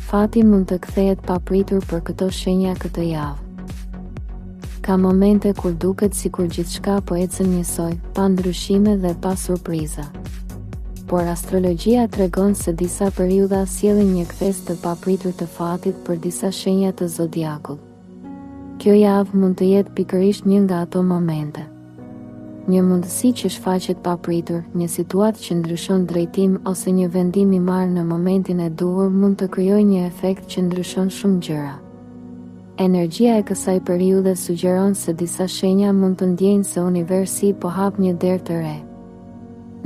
Fati mund të kthehet papritur për këto shenja këtë javë. Ka momente kur duket sikur gjithçka po ecën njësoj, pa ndryshime dhe pa surpriza. Por astrologjia tregon se disa periudha sjellin një kthes të papritur të fatit për disa shenja të zodiakut. Kjo javë mund të jetë pikërisht një nga ato momente. Një mundësi që shfaqet papritur, një situatë që ndryshon drejtim ose një vendim i marrë në momentin e duhur mund të krijojë një efekt që ndryshon shumë gjëra. Energjia e kësaj periudhe sugjeron se disa shenja mund të ndjejnë se universi po hap një derë të re.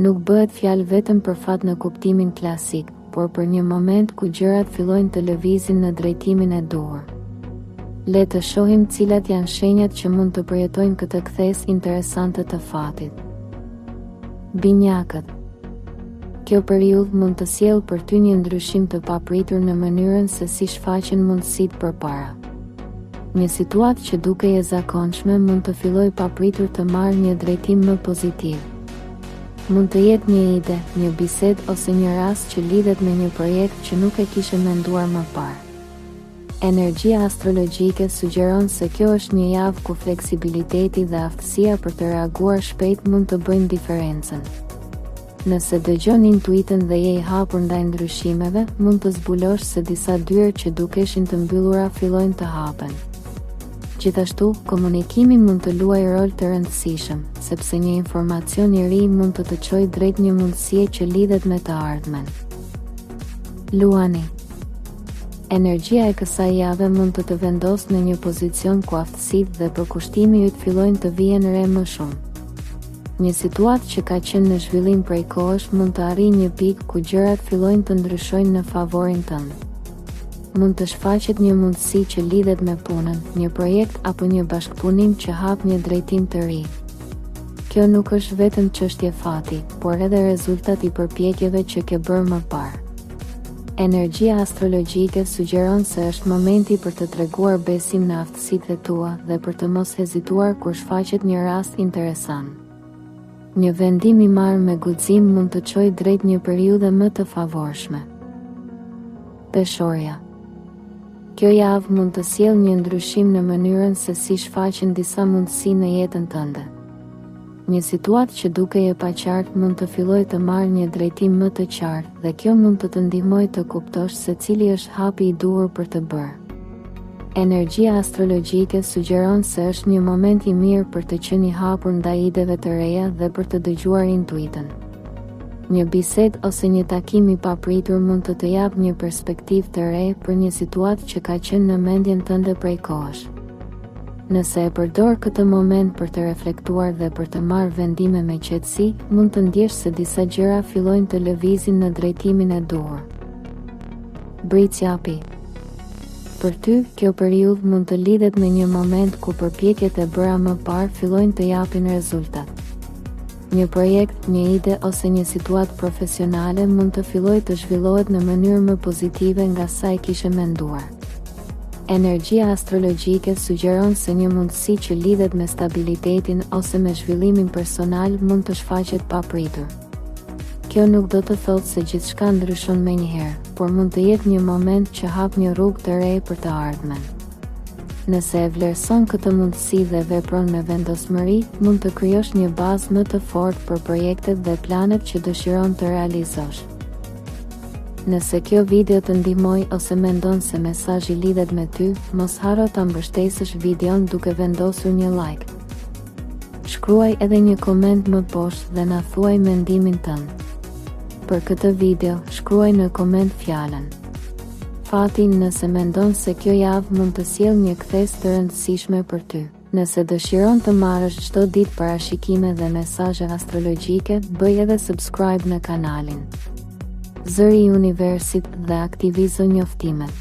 Nuk bëhet fjalë vetëm për fat në kuptimin klasik, por për një moment ku gjërat fillojnë të lëvizin në drejtimin e duhur. Le të shohim cilat janë shenjat që mund të përjetojnë këtë kthes interesante të fatit. Binjakët. Kjo periudhë mund të sjellë për ty një ndryshim të papritur në mënyrën se si shfaqen mundësitë përpara. Një situatë që dukej e zakonshme mund të fillojë papritur të marrë një drejtim më pozitiv. Mund të jetë një ide, një bisedë ose një rast që lidhet me një projekt që nuk e kishe menduar më parë. Energjia astrologjike sugjeron se kjo është një javë ku fleksibiliteti dhe aftësia për të reaguar shpejt mund të bëjnë diferencën. Nëse dëgjon intuitën dhe je i hapur ndaj ndryshimeve, mund të zbulosh se disa dyer që dukeshin të mbyllura fillojnë të hapen. Gjithashtu, komunikimi mund të luajë rol të rëndësishëm, sepse një informacion i ri mund të çojë drejt një mundësie që lidhet me të ardhmen. Luani. Energjia e kësaj jave mund të vendosë në një pozicion ku aftësitë dhe përkushtimi yt fillojnë të vijnë re më shumë. Një situatë që ka qenë në zhvillim prej kohësh mund të arrijë një pikë ku gjërat fillojnë të ndryshojnë në favorin tënd. Mund të shfaqet një mundësi që lidhet me punën, një projekt apo një bashkëpunim që hap një drejtim të ri. Kjo nuk është vetëm çështje fati, por edhe rezultat i përpjekjeve që ke bërë më parë. Energjia astrologjike sugjeron se është momenti për të treguar besim në aftësitë tua dhe për të mos hezituar kur shfaqet një rast interesant. Një vendim i marrë me guxim mund të çojë drejt një periudhe më të favorshme. Peshorja. Kjo javë mund të sjellë një ndryshim në mënyrën se si shfaqen disa mundësi në jetën tënde. Një situatë që dukej e paqartë mund të fillojë të marrë një drejtim më të qartë dhe kjo mund të të ndihmojë të kuptosh se cili është hapi i duhur për të bërë. Energjia astrologjike sugjeron se është një moment i mirë për të qenë i hapur ndaj ideve të reja dhe për të dëgjuar intuitën. Një bisedë ose një takim i papritur mund të japë një perspektivë të re për një situatë që ka qenë në mendjen tënde prej kohësh. Nëse e përdor këtë moment për të reflektuar dhe për të marrë vendime me qetësi, mund të ndjesh se disa gjëra fillojnë të lëvizin në drejtimin e duhur. Britsjapi. Për ty, kjo periudhë mund të lidhet me një moment ku përpjekjet e bëra më parë fillojnë të japin rezultat. Një projekt, një ide ose një situatë profesionale mund të fillojë të zhvillohet në mënyrë më pozitive nga sa e kishe menduar. Energjia astrologjike sugjeron se një mundësi që lidhet me stabilitetin ose me zhvillimin personal mund të shfaqet papritur. Kjo nuk do të thotë se gjithçka ndryshon menjëherë, por mund të jetë një moment që hap një rrugë të re për të ardhmen. Nëse e vlerëson këtë mundësi dhe vepron me vendosmëri, mund të krijosh një bazë më të fortë për projektet dhe planet që dëshiron të realizosh. Nëse kjo video të ndihmoi ose mendon se mesazhi lidhet me ty, mos harro ta mbështesësh videon duke vendosur një like. Shkruaj edhe një koment më poshtë dhe na thuaj mendimin tënd. Për këtë video, shkruaj në koment fjalën Fati nëse mendon se kjo javë mund të sjellë një kthes të rëndësishme për ty. Nëse dëshiron të marrësh çdo ditë parashikime dhe mesazhe astrologjike, bëj edhe subscribe në kanalin. Zëri i universit dhe aktivizo njoftimet.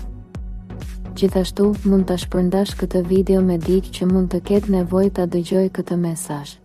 Gjithashtu, mund ta shpërndash këtë video me dikë që mund të ketë nevojë ta dëgjojë këtë mesazh.